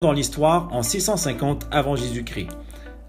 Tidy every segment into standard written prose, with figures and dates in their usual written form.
dans l'histoire en 650 avant Jésus-Christ.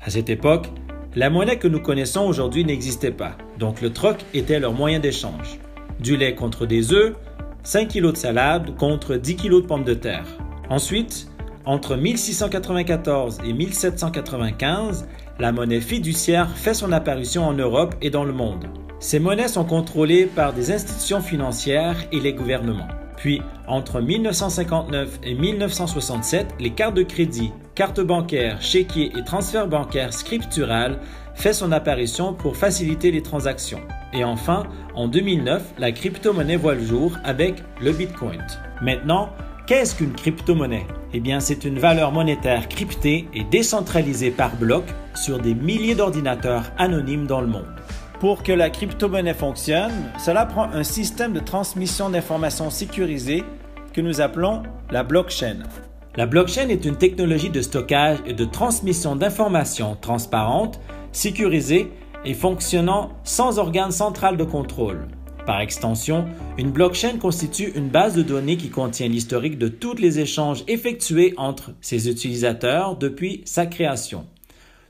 À cette époque, la monnaie que nous connaissons aujourd'hui n'existait pas, donc le troc était leur moyen d'échange. Du lait contre des œufs, 5 kg de salade contre 10 kg de pommes de terre. Ensuite, entre 1694 et 1795, la monnaie fiduciaire fait son apparition en Europe et dans le monde. Ces monnaies sont contrôlées par des institutions financières et les gouvernements. Puis, entre 1959 et 1967, les cartes de crédit, cartes bancaires, chéquiers et transferts bancaires scripturales fait son apparition pour faciliter les transactions. Et enfin, en 2009, la crypto-monnaie voit le jour avec le Bitcoin. Maintenant, qu'est-ce qu'une crypto-monnaie? Eh bien, c'est une valeur monétaire cryptée et décentralisée par bloc sur des milliers d'ordinateurs anonymes dans le monde. Pour que la crypto-monnaie fonctionne, cela prend un système de transmission d'informations sécurisé que nous appelons la blockchain. La blockchain est une technologie de stockage et de transmission d'informations transparente, sécurisée et fonctionnant sans organe central de contrôle. Par extension, une blockchain constitue une base de données qui contient l'historique de tous les échanges effectués entre ses utilisateurs depuis sa création.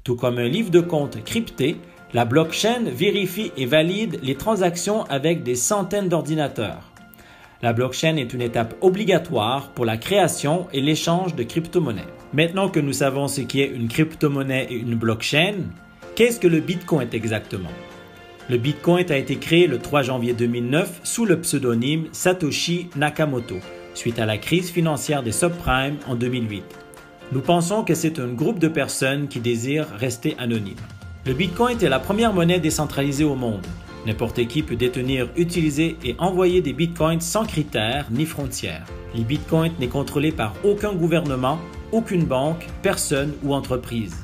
Tout comme un livre de compte crypté, la blockchain vérifie et valide les transactions avec des centaines d'ordinateurs. La blockchain est une étape obligatoire pour la création et l'échange de crypto-monnaies. Maintenant que nous savons ce qu'est une crypto-monnaie et une blockchain, qu'est-ce que le Bitcoin exactement? Le Bitcoin a été créé le 3 janvier 2009 sous le pseudonyme Satoshi Nakamoto, suite à la crise financière des subprimes en 2008. Nous pensons que c'est un groupe de personnes qui désirent rester anonymes. Le Bitcoin est la première monnaie décentralisée au monde. N'importe qui peut détenir, utiliser et envoyer des Bitcoins sans critères ni frontières. Les Bitcoins n'est contrôlé par aucun gouvernement, aucune banque, personne ou entreprise.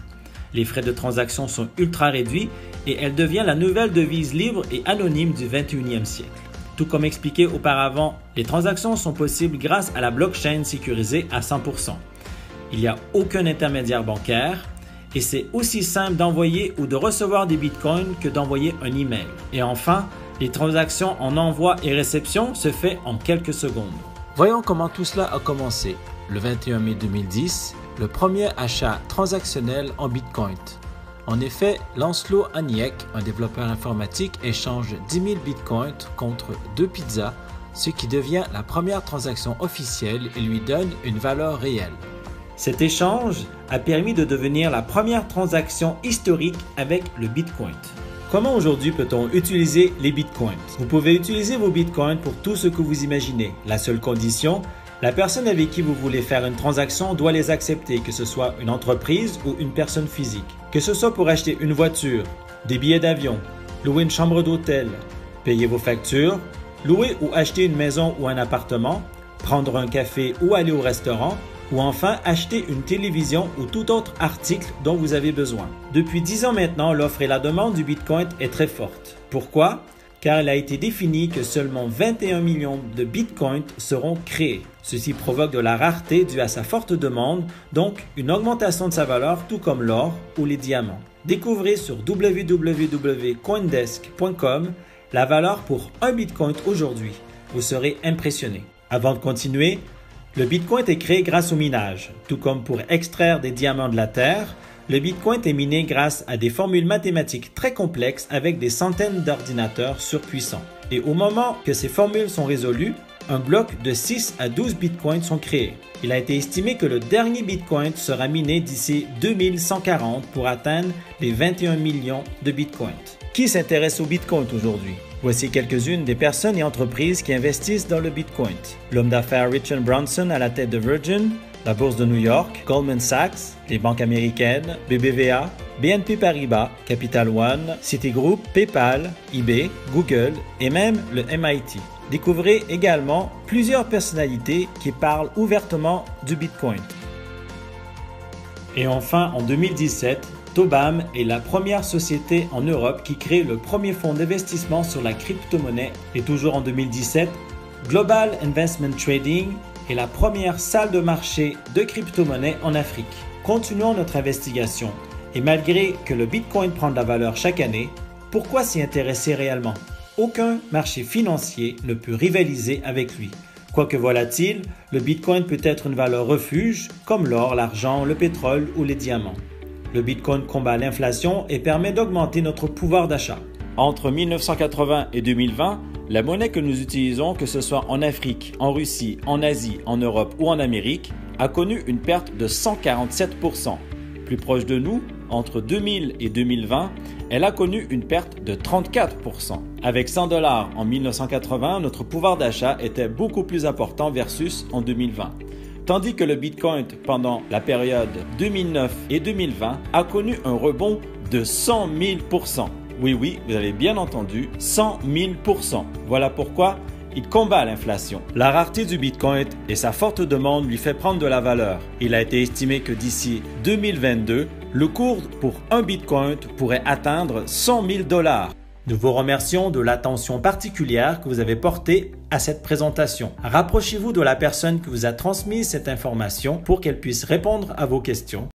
Les frais de transaction sont ultra réduits et elle devient la nouvelle devise libre et anonyme du 21e siècle. Tout comme expliqué auparavant, les transactions sont possibles grâce à la blockchain sécurisée à 100%. Il n'y a aucun intermédiaire bancaire, et c'est aussi simple d'envoyer ou de recevoir des bitcoins que d'envoyer un email. Et enfin, les transactions en envoi et réception se font en quelques secondes. Voyons comment tout cela a commencé. Le 21 mai 2010, le premier achat transactionnel en bitcoin. En effet, Lancelot Aniek, un développeur informatique, échange 10 000 bitcoins contre 2 pizzas, ce qui devient la première transaction officielle et lui donne une valeur réelle. Cet échange a permis de devenir la première transaction historique avec le Bitcoin. Comment aujourd'hui peut-on utiliser les Bitcoins? Vous pouvez utiliser vos Bitcoins pour tout ce que vous imaginez. La seule condition, la personne avec qui vous voulez faire une transaction doit les accepter, que ce soit une entreprise ou une personne physique. Que ce soit pour acheter une voiture, des billets d'avion, louer une chambre d'hôtel, payer vos factures, louer ou acheter une maison ou un appartement, prendre un café ou aller au restaurant, ou enfin acheter une télévision ou tout autre article dont vous avez besoin. Depuis 10 ans maintenant, l'offre et la demande du Bitcoin est très forte. Pourquoi? Car il a été défini que seulement 21 millions de Bitcoins seront créés. Ceci provoque de la rareté due à sa forte demande, donc une augmentation de sa valeur tout comme l'or ou les diamants. Découvrez sur www.coindesk.com la valeur pour un Bitcoin aujourd'hui. Vous serez impressionné. Avant de continuer, le Bitcoin est créé grâce au minage. Tout comme pour extraire des diamants de la terre, le Bitcoin est miné grâce à des formules mathématiques très complexes avec des centaines d'ordinateurs surpuissants. Et au moment que ces formules sont résolues, un bloc de 6 à 12 Bitcoins sont créés. Il a été estimé que le dernier Bitcoin sera miné d'ici 2140 pour atteindre les 21 millions de Bitcoins. Qui s'intéresse au Bitcoin aujourd'hui? Voici quelques-unes des personnes et entreprises qui investissent dans le Bitcoin. L'homme d'affaires Richard Branson à la tête de Virgin, la Bourse de New York, Goldman Sachs, les banques américaines, BBVA, BNP Paribas, Capital One, Citigroup, PayPal, eBay, Google et même le MIT. Découvrez également plusieurs personnalités qui parlent ouvertement du Bitcoin. Et enfin, en 2017, Tobam est la première société en Europe qui crée le premier fonds d'investissement sur la crypto-monnaie. Et toujours en 2017, Global Investment Trading est la première salle de marché de crypto-monnaie en Afrique. Continuons notre investigation. Et malgré que le Bitcoin prend de la valeur chaque année, pourquoi s'y intéresser réellement? Aucun marché financier ne peut rivaliser avec lui. Quoique volatile, le Bitcoin peut être une valeur refuge comme l'or, l'argent, le pétrole ou les diamants. Le Bitcoin combat l'inflation et permet d'augmenter notre pouvoir d'achat. Entre 1980 et 2020, la monnaie que nous utilisons, que ce soit en Afrique, en Russie, en Asie, en Europe ou en Amérique, a connu une perte de 147%. Plus proche de nous, entre 2000 et 2020, elle a connu une perte de 34%. Avec 100 $ en 1980, notre pouvoir d'achat était beaucoup plus important versus en 2020. Tandis que le Bitcoin, pendant la période 2009 et 2020, a connu un rebond de 100 000%. Oui, vous avez bien entendu, 100 000%. Voilà pourquoi il combat l'inflation. La rareté du Bitcoin et sa forte demande lui fait prendre de la valeur. Il a été estimé que d'ici 2022, le cours pour un Bitcoin pourrait atteindre 100 000 $. Nous vous remercions de l'attention particulière que vous avez portée à cette présentation. Rapprochez-vous de la personne qui vous a transmis cette information pour qu'elle puisse répondre à vos questions.